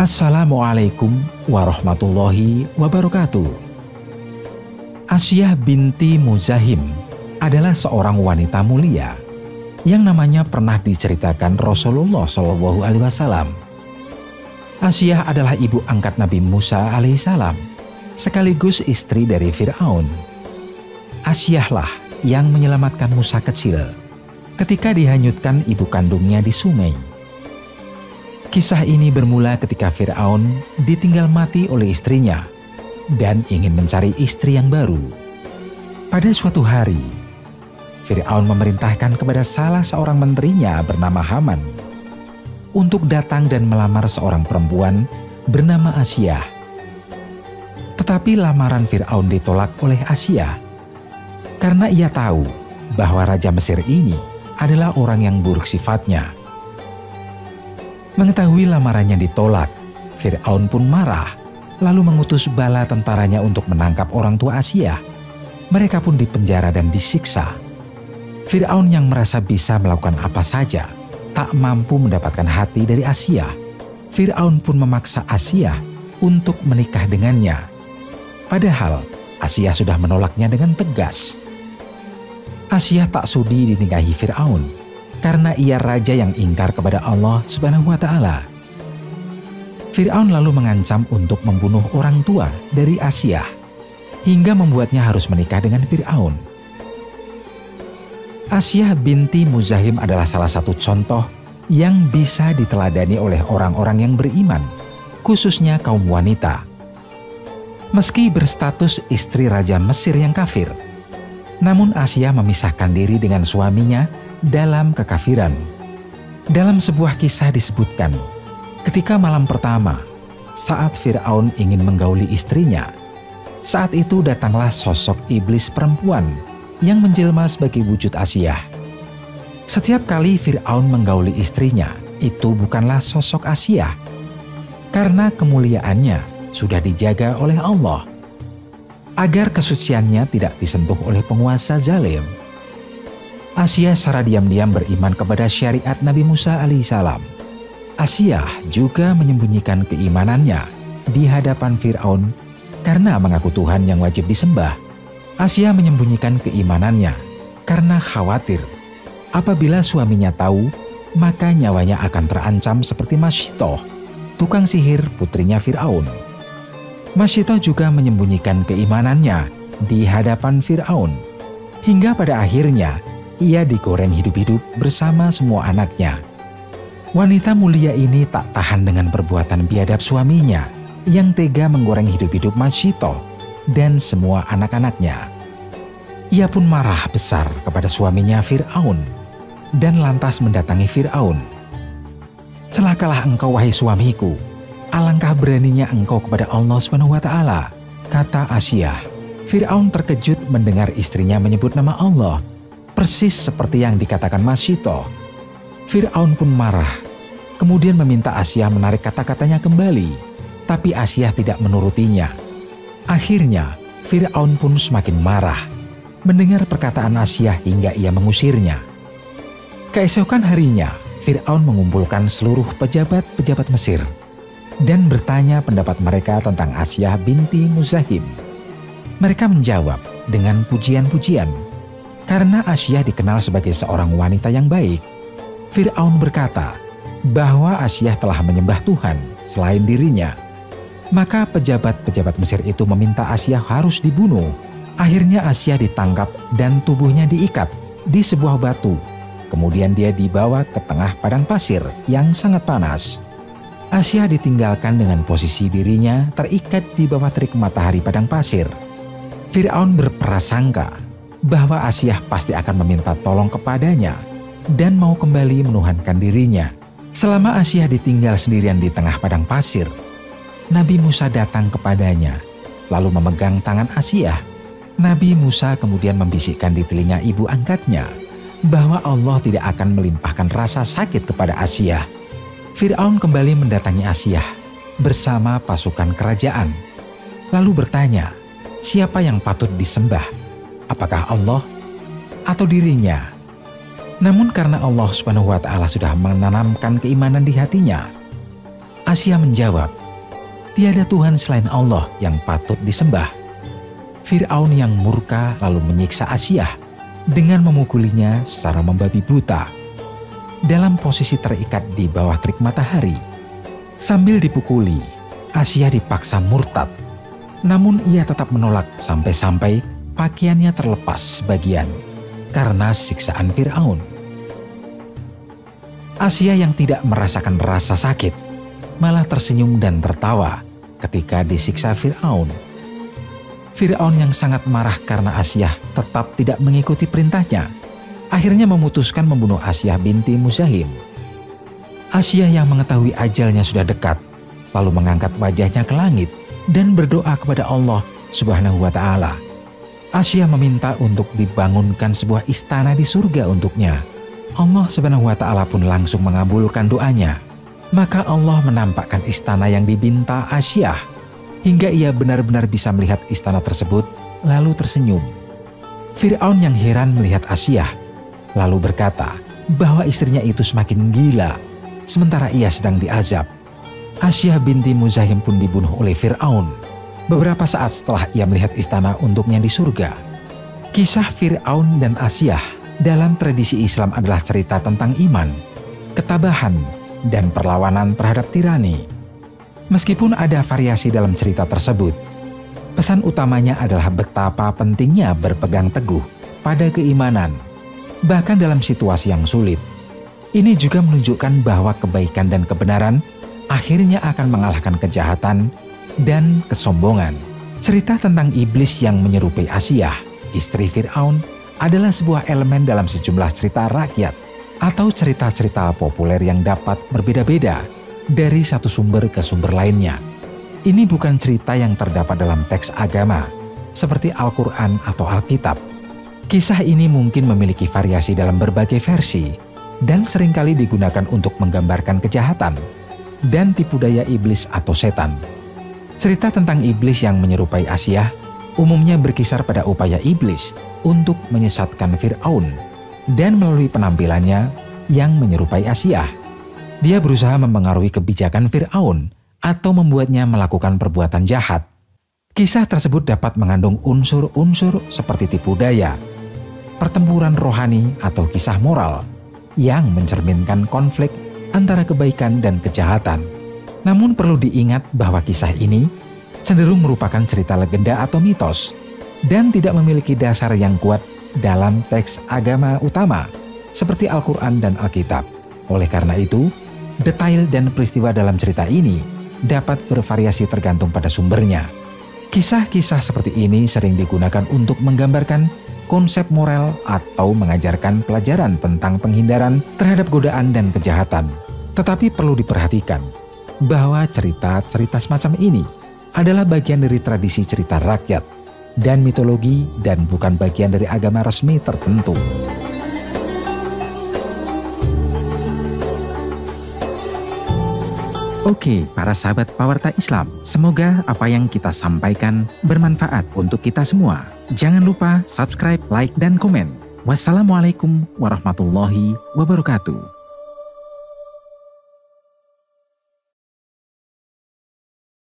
Assalamualaikum warahmatullahi wabarakatuh. Asiyah binti Muzahim adalah seorang wanita mulia yang namanya pernah diceritakan Rasulullah SAW. Asiyah adalah ibu angkat Nabi Musa alaihissalam, sekaligus istri dari Fir'aun. Asiyahlah yang menyelamatkan Musa kecil ketika dihanyutkan ibu kandungnya di sungai. Kisah ini bermula ketika Fir'aun ditinggal mati oleh istrinya dan ingin mencari istri yang baru. Pada suatu hari, Fir'aun memerintahkan kepada salah seorang menterinya bernama Haman untuk datang dan melamar seorang perempuan bernama Asiyah. Tetapi lamaran Fir'aun ditolak oleh Asiyah karena ia tahu bahwa Raja Mesir ini adalah orang yang buruk sifatnya. Mengetahui lamarannya ditolak, Fir'aun pun marah, lalu mengutus bala tentaranya untuk menangkap orang tua Asiyah. Mereka pun dipenjara dan disiksa. Fir'aun yang merasa bisa melakukan apa saja, tak mampu mendapatkan hati dari Asiyah. Fir'aun pun memaksa Asiyah untuk menikah dengannya. Padahal Asiyah sudah menolaknya dengan tegas. Asiyah tak sudi dinikahi Fir'aun karena ia raja yang ingkar kepada Allah Subhanahu wa Ta'ala. Fir'aun lalu mengancam untuk membunuh orang tua dari Asiyah hingga membuatnya harus menikah dengan Fir'aun. Asiyah binti Muzahim adalah salah satu contoh yang bisa diteladani oleh orang-orang yang beriman, khususnya kaum wanita. Meski berstatus istri Raja Mesir yang kafir, namun Asiyah memisahkan diri dengan suaminya dalam kekafiran. Dalam sebuah kisah disebutkan, ketika malam pertama, saat Fir'aun ingin menggauli istrinya, saat itu datanglah sosok iblis perempuan yang menjelma sebagai wujud Asiyah. Setiap kali Fir'aun menggauli istrinya, itu bukanlah sosok Asiyah, karena kemuliaannya sudah dijaga oleh Allah, agar kesuciannya tidak disentuh oleh penguasa zalim. Asiyah secara diam-diam beriman kepada syariat Nabi Musa alaihissalam. Asiyah juga menyembunyikan keimanannya di hadapan Fir'aun karena mengaku Tuhan yang wajib disembah. Asiyah menyembunyikan keimanannya karena khawatir apabila suaminya tahu, maka nyawanya akan terancam seperti Masyitoh, tukang sihir putrinya Fir'aun. Masyitoh juga menyembunyikan keimanannya di hadapan Fir'aun, hingga pada akhirnya ia digoreng hidup-hidup bersama semua anaknya. Wanita mulia ini tak tahan dengan perbuatan biadab suaminya yang tega menggoreng hidup-hidup Masyitoh dan semua anak-anaknya. Ia pun marah besar kepada suaminya Fir'aun dan lantas mendatangi Fir'aun. "Celakalah engkau wahai suamiku, alangkah beraninya engkau kepada Allah SWT," kata Asiyah. Fir'aun terkejut mendengar istrinya menyebut nama Allah, persis seperti yang dikatakan Masyitoh. Fir'aun pun marah, kemudian meminta Asiyah menarik kata-katanya kembali, tapi Asiyah tidak menurutinya. Akhirnya, Fir'aun pun semakin marah mendengar perkataan Asiyah hingga ia mengusirnya. Keesokan harinya, Fir'aun mengumpulkan seluruh pejabat-pejabat Mesir dan bertanya pendapat mereka tentang Asiyah binti Muzahim. Mereka menjawab dengan pujian-pujian. Karena Asiyah dikenal sebagai seorang wanita yang baik, Fir'aun berkata bahwa Asiyah telah menyembah Tuhan selain dirinya. Maka pejabat-pejabat Mesir itu meminta Asiyah harus dibunuh. Akhirnya Asiyah ditangkap dan tubuhnya diikat di sebuah batu. Kemudian dia dibawa ke tengah padang pasir yang sangat panas. Asiyah ditinggalkan dengan posisi dirinya terikat di bawah terik matahari padang pasir. Fir'aun berprasangka bahwa Asiyah pasti akan meminta tolong kepadanya dan mau kembali menuhankan dirinya. Selama Asiyah ditinggal sendirian di tengah padang pasir, Nabi Musa datang kepadanya, lalu memegang tangan Asiyah. Nabi Musa kemudian membisikkan di telinga ibu angkatnya bahwa Allah tidak akan melimpahkan rasa sakit kepada Asiyah. Fir'aun kembali mendatangi Asiyah bersama pasukan kerajaan, lalu bertanya, siapa yang patut disembah? Apakah Allah atau dirinya? Namun karena Allah Subhanahu wa Ta'ala sudah menanamkan keimanan di hatinya, Asia menjawab, "Tiada Tuhan selain Allah yang patut disembah." Fir'aun yang murka lalu menyiksa Asia dengan memukulinya secara membabi buta dalam posisi terikat di bawah terik matahari. Sambil dipukuli, Asia dipaksa murtad. Namun ia tetap menolak sampai-sampai pakaiannya terlepas sebagian karena siksaan Fir'aun. Asia yang tidak merasakan rasa sakit malah tersenyum dan tertawa ketika disiksa Fir'aun. Fir'aun yang sangat marah karena Asia tetap tidak mengikuti perintahnya, akhirnya memutuskan membunuh Asia binti Muzahim. Asia yang mengetahui ajalnya sudah dekat, lalu mengangkat wajahnya ke langit dan berdoa kepada Allah Subhanahu wa Ta'ala. Asia meminta untuk dibangunkan sebuah istana di surga untuknya. Allah Subhanahu wa Ta'ala pun langsung mengabulkan doanya. Maka Allah menampakkan istana yang dibinta Asia hingga ia benar-benar bisa melihat istana tersebut lalu tersenyum. Fir'aun yang heran melihat Asia lalu berkata bahwa istrinya itu semakin gila sementara ia sedang diazab. Asia binti Muzahim pun dibunuh oleh Fir'aun beberapa saat setelah ia melihat istana untuknya di surga. Kisah Fir'aun dan Asia dalam tradisi Islam adalah cerita tentang iman, ketabahan, dan perlawanan terhadap tirani. Meskipun ada variasi dalam cerita tersebut, pesan utamanya adalah betapa pentingnya berpegang teguh pada keimanan, bahkan dalam situasi yang sulit. Ini juga menunjukkan bahwa kebaikan dan kebenaran akhirnya akan mengalahkan kejahatan dan kesombongan. Cerita tentang iblis yang menyerupai Asia, istri Fir'aun, adalah sebuah elemen dalam sejumlah cerita rakyat atau cerita-cerita populer yang dapat berbeda-beda dari satu sumber ke sumber lainnya. Ini bukan cerita yang terdapat dalam teks agama seperti Al-Quran atau Alkitab. Kisah ini mungkin memiliki variasi dalam berbagai versi dan seringkali digunakan untuk menggambarkan kejahatan dan tipu daya iblis atau setan. Cerita tentang iblis yang menyerupai Asia umumnya berkisar pada upaya iblis untuk menyesatkan Fir'aun dan melalui penampilannya yang menyerupai Asia, dia berusaha mempengaruhi kebijakan Fir'aun atau membuatnya melakukan perbuatan jahat. Kisah tersebut dapat mengandung unsur-unsur seperti tipu daya, pertempuran rohani atau kisah moral yang mencerminkan konflik antara kebaikan dan kejahatan. Namun perlu diingat bahwa kisah ini cenderung merupakan cerita legenda atau mitos dan tidak memiliki dasar yang kuat dalam teks agama utama seperti Al-Quran dan Alkitab. Oleh karena itu, detail dan peristiwa dalam cerita ini dapat bervariasi tergantung pada sumbernya. Kisah-kisah seperti ini sering digunakan untuk menggambarkan konsep moral atau mengajarkan pelajaran tentang penghindaran terhadap godaan dan kejahatan. Tetapi perlu diperhatikan bahwa cerita-cerita semacam ini adalah bagian dari tradisi cerita rakyat dan mitologi dan bukan bagian dari agama resmi tertentu. Oke, para sahabat Pawarta Islam, semoga apa yang kita sampaikan bermanfaat untuk kita semua. Jangan lupa subscribe, like, dan komen. Wassalamualaikum warahmatullahi wabarakatuh.